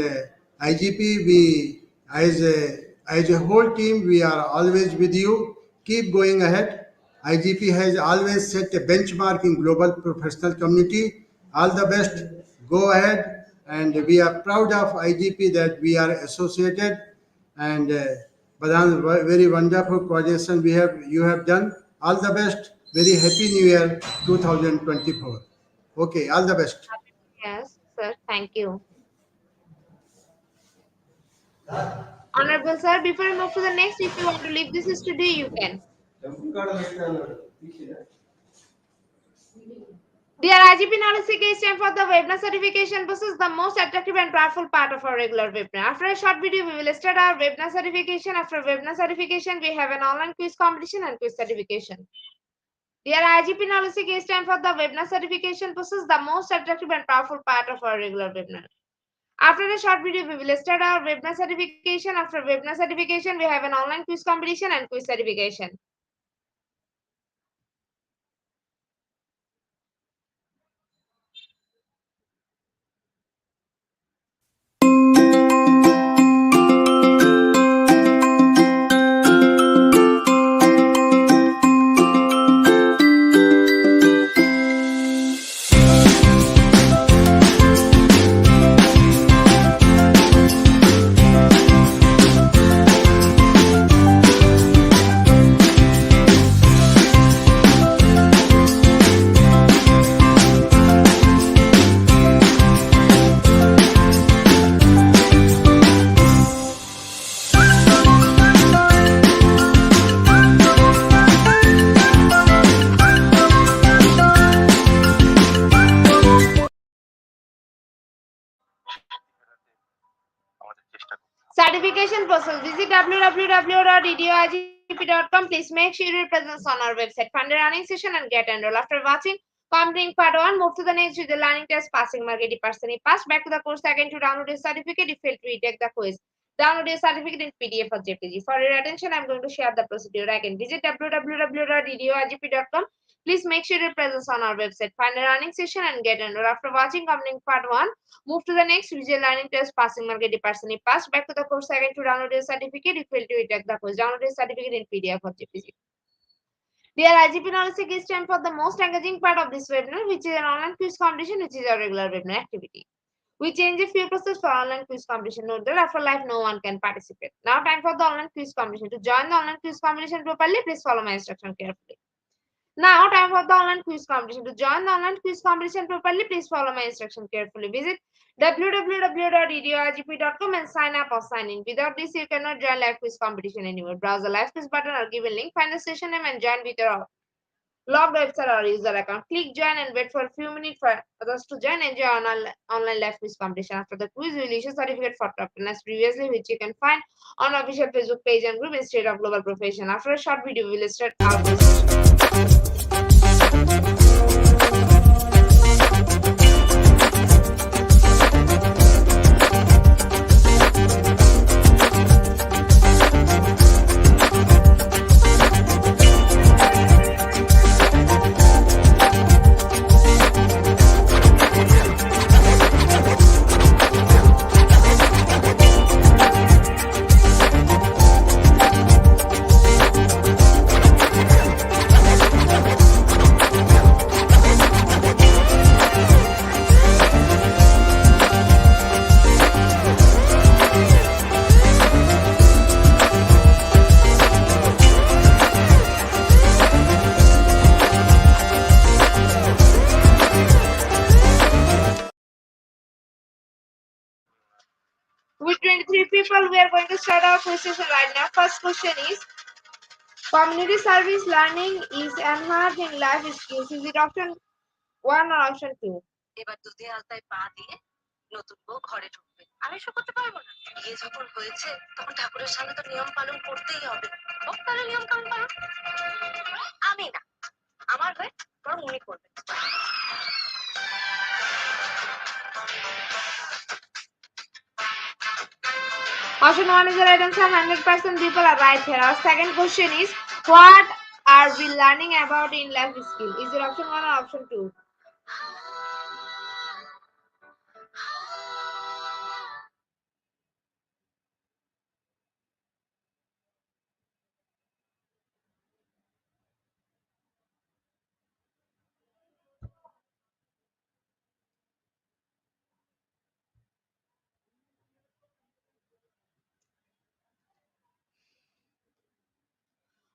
IGP, as a whole team, we are always with you. Keep going ahead. IGP has always set a benchmark in global professional community. All the best. Go ahead, and we are proud of IGP that we are associated, and Badhan, very wonderful coordination you have done. All the best. Very happy New Year 2024. Okay, all the best. Yes, sir. Thank you. Honorable sir, before we move to the next, if you want to leave this studio, you can. Dear IGP Knowledge Seeker, it's time for the webinar certification. This is the most attractive and powerful part of our regular webinar. After a short video, we will start our webinar certification. After webinar certification, we have an online quiz competition and quiz certification. Dear IGP Knowledge Seeker, it's time for the webinar certification. This is the most attractive and powerful part of our regular webinar. After a short video, we will start our webinar certification. After webinar certification, we have an online quiz competition and quiz certification. Certification process. Visit www.edioigp.com. Please make sure your presence on our website. Find the running session and get enrolled. After watching completing part 1, move to the next with the learning test, passing mark 80%. Pass back to the course again to download your certificate. If you fail to retake the quiz, download your certificate in PDF or JPG. For your attention, I'm going to share the procedure again. Visit www.edioigp.com. Please make sure your presence on our website. Find a running session and get enrolled. After watching completing part 1, move to the next visual learning test, passing mark 80%. Pass back to the course again to download your certificate. If you fail to retake the quiz, download your certificate in PDF or JPG. Dear IGP Knowledge Seeker, it's time for the most engaging part of this webinar, which is an online quiz competition, which is our regular webinar activity. We change a few process for online quiz competition. Note that after live, no one can participate. Now, time for the online quiz competition. To join the online quiz competition properly, please follow my instruction carefully. Now, time for the online quiz competition. To join the online quiz competition properly, please follow my instruction carefully. Visit www.edioigp.com and sign up or sign in. Without this, you cannot join live quiz competition anywhere. Browse the live quiz button or given link, find the session name and join with your logged website or user account. Click join and wait for a few minutes for others to join. Enjoy online live quiz competition. After the quiz, we will issue certificate for top 10 as previously, which you can find on official Facebook page and group Institute of Global Profession. After a short video, we will start our quiz. people, we are going to start our quiz session right now. First question is, community service learning is enhanced in life skills. Is it option 1 or option 2? এবার দুধে আলতায় পা দিয়ে নতুন বউ ঘরে ঢুকবে, আমি এসব করতে পারবো না। বিয়ে যখন হয়েছে তখন ঠাকুরের সামনে তো নিয়ম পালন করতেই হবে। হোক তাহলে নিয়ম কানুন পালন। আমি না, আমার হয়ে বরং উনি করবে। Option 1 is the right answer. 100% people are right here. Our second question is, what are we learning about in life skill? Is it option 1 or option 2?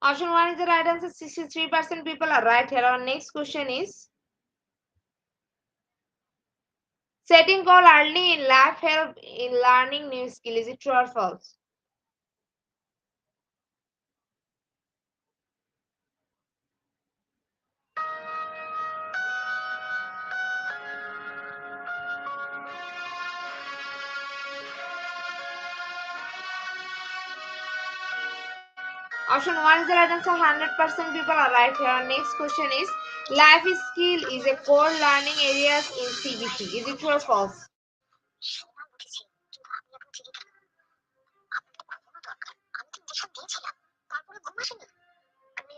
Option 1 is the right answer. 63% people are right here. Our next question is, setting goal early in life help in learning new skill. Is it true or false? Option 1 is the right answer. 100% people are right here. Our next question is, life skill is a core learning areas in CBT. Is it true or false? সোনা উঠেছি, কিন্তু আমি এখন জেগে কেন? আমার তো ঘুমানো দরকার। আমি তো ইঞ্জেকশন দিয়েছিলাম, তারপরে ঘুম আসেনি। আমি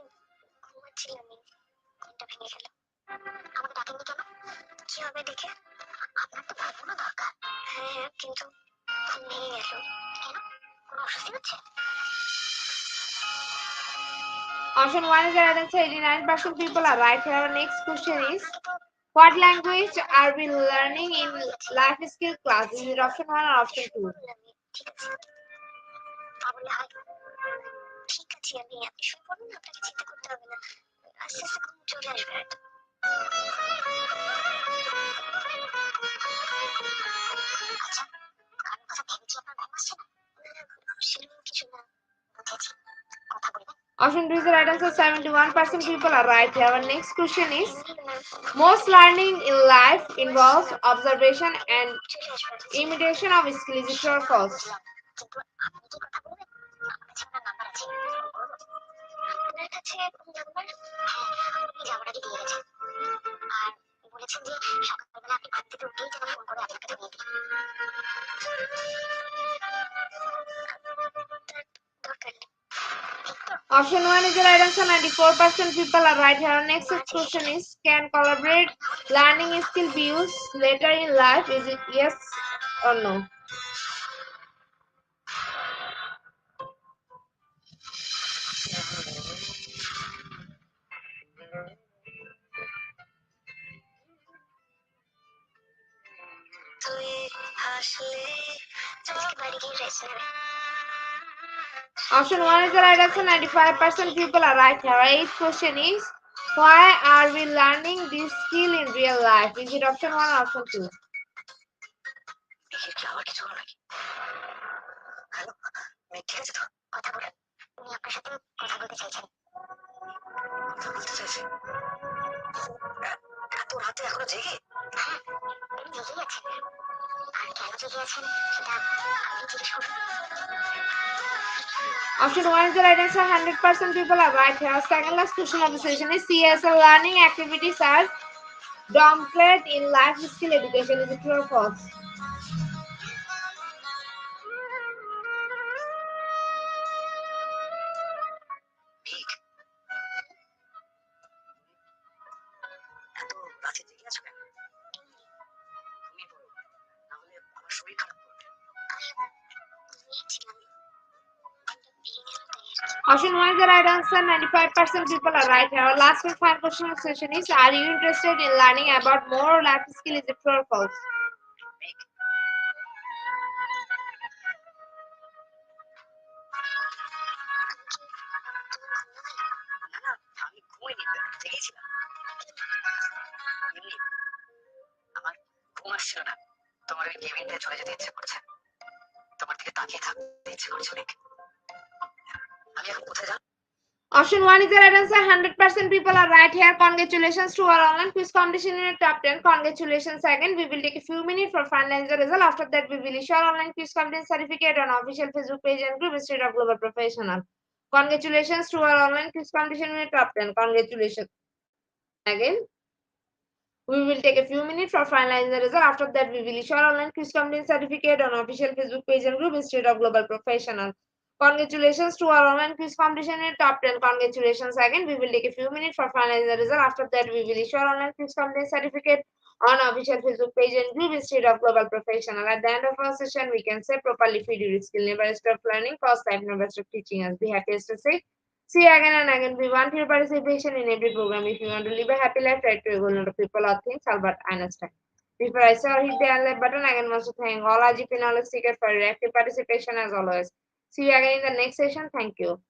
ঘুমাচ্ছিলামই, ঘুমটা ভেঙে গেল। আমাকে ডাকেননি কেন? কি হবে দেখে? আপনার তো ঘুমানো দরকার। হ্যাঁ, কিন্তু ঘুম ভেঙে গেল কেন? কোনো অস্বস্তি হচ্ছে? Option 1 is the right answer. 89% people are right here. Our next question is, what language are we learning in life skill class? Is it option 1 or option 2? ঠিক আছে, তাহলে হয়। ঠিক আছে, আপনি শুয়ে পড়ুন, আপনাকে চিন্তা করতে হবে না। আস্তে আস্তে ঘুম চলে আসবে হয়তো। আচ্ছা, কারোর কথা ভেবেছি আপনার ঘুম আসছে না? সেরকম কিছু না, বুঝেছি। কথা বলবেন? Option 2 is the right answer. 71% people are right here. Our next question is, most learning in life involves observation and imitation of skill. Is it true or false? কিন্তু আপনি কি কথা বলবেন? আমার কাছে ওনার নাম্বার আছে, ফোন করবো? আপনার কাছে নাম্বার? হ্যাঁ, আপনি যাওয়ার আগে দিয়ে গেছেন। আর বলেছেন যে সকালবেলা আপনি ঘুম থেকে উঠেই যেন ফোন করে আপনাকে জানিয়ে দিই। দরকার নেই। Option 1 is the right answer. 94% people are right here. Our next question is, can collaborate learning skill be used later in life? Is it yes or no? তুই হাসলে আজকে বাড়ি গিয়ে রেস্ট নেবে। Option 1 is the right answer. 95% people are right here. Our eighth question is, why are we learning this skill in real life? Is it option 1 or option 2? দেখি কি আবার কিছু হলো নাকি? হ্যালো, ঠিক আছে তো? কথা বলুন। উনি আপনার সাথে কথা বলতে চাইছেন। কথা বলতে চাইছে? এত রাতে এখনো জেগে? হ্যাঁ, উনি জেগেই আছেন। আর কেন জেগে আছেন সেটা আপনি জিজ্ঞেস করুন। Option 1 is the right answer. 100% people are right here. Our second last question of the session is, CSL learning activities are downplayed in life skill education. Is it true or false? ঠিক। এত রাতে জেগে আছো কেন? ঘুমিয়ে পড়ো, নাহলে আমার শরীর খারাপ করবে। ঘুমিয়েছিলাম, ঘুমটা ভেঙে গেল তাই আর কি। Option 1 is the right answer. 95% people are right here. Our last and final question of the session is, are you interested in learning about more life skill? Is it true or false? না, আমি ঘুমাইনি, জেগেই ছিলাম। এমনি আমার ঘুম আসছিল না, তোমার ওই কেবিনটায় চলে যেতে ইচ্ছে করছে। তোমার দিকে দিকে তাকিয়ে থাকতে ইচ্ছে করছে অনেক। আমি এখন কোথায় যাব? Option 1 is the right answer. 100% people are right here. Congratulations to our online quiz competition in the top 10. Congratulations again. We will take a few minutes for finalizing the result. After that, we will issue our online quiz competition certificate on official Facebook page and group Institute of Global Professional. Congratulations to our online quiz competition in the top 10. Congratulations again. We will take a few minutes for finalizing the result. After that, we will issue our online quiz competition certificate on official Facebook page and group Institute of Global Professional. Congratulations to our online quiz competition in top 10. Congratulations again. We will take a few minutes for finalizing the result. After that, we will issue our online quiz competition certificate on official Facebook page and group Institute of Global Professional. At the end of our session, we can say properly feed your skill. Never stop learning, cause life never stop teaching us. Be happiest to say. See you again and again. We want your participation in every program. If you want to live a happy life, try to equal to people or things, Albert Einstein. Before I say or hit the unlike button, again wants to thank all IGP knowledge seekers for your active participation as always. See you again in the next session. Thank you.